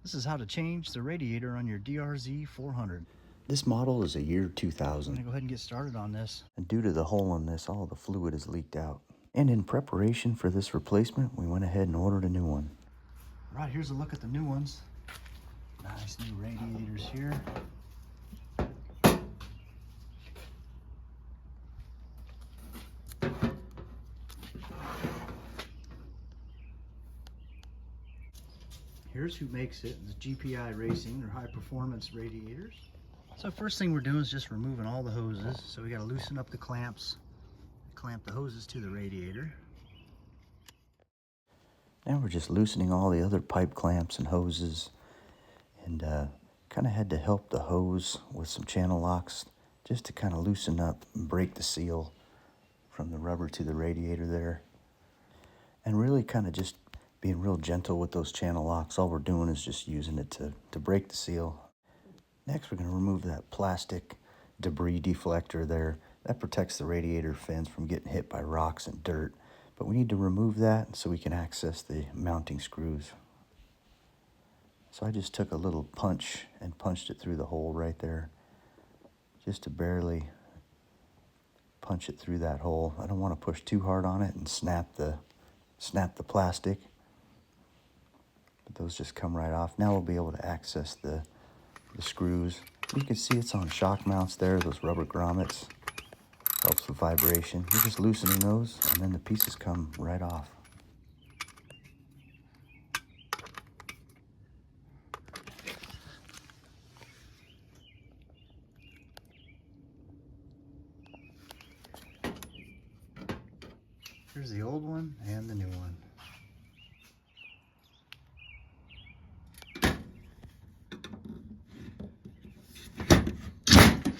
This is how to change the radiator on your DRZ 400. This model is a year I'm 2000. gonna go ahead and get started on this. And due to the hole in this, all the fluid is leaked out. And in preparation for this replacement, we went ahead and ordered a new one. All right, here's a look at the new ones. Nice new radiators here. Here's who makes it. It's GPI Racing. They're high performance radiators. So first thing we're doing is just removing all the hoses. So we got to loosen up the clamps, clamp the hoses to the radiator. Now we're just loosening all the other pipe clamps and hoses, and kind of had to help the hose with some channel locks just to kind of loosen up and break the seal from the rubber to the radiator there. And really kind of just being real gentle with those channel locks. All we're doing is just using it to break the seal. Next, we're going to remove that plastic debris deflector there. That protects the radiator fins from getting hit by rocks and dirt. But we need to remove that so we can access the mounting screws. So I just took a little punch and punched it through the hole right there, just to barely punch it through that hole. I don't want to push too hard on it and snap the plastic. But those just come right off. Now we'll be able to access the screws. You can see it's on shock mounts there, those rubber grommets. Helps with vibration. You're just loosening those, and then the pieces come right off. Here's the old one and the new one.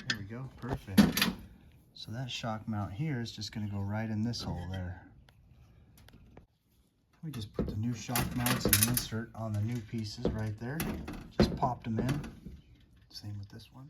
There we go, perfect. So that shock mount here is just going to go right in this hole there. We just put the new shock mounts and the insert on the new pieces right there. Just popped them in. Same with this one.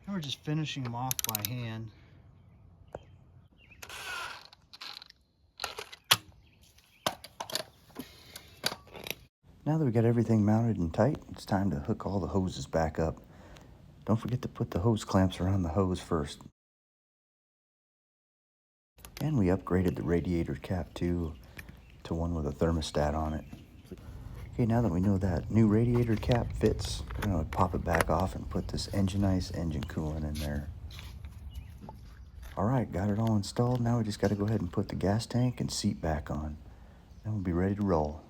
We're just finishing them off by hand. Now that we got everything mounted and tight, it's time to hook all the hoses back up. Don't forget to put the hose clamps around the hose first. And we upgraded the radiator cap to one with a thermostat on it. Okay, now that we know that new radiator cap fits, we're going to pop it back off and put this engine ice engine coolant in there. Alright, got it all installed. Now we just got to go ahead and put the gas tank and seat back on. Then we'll be ready to roll.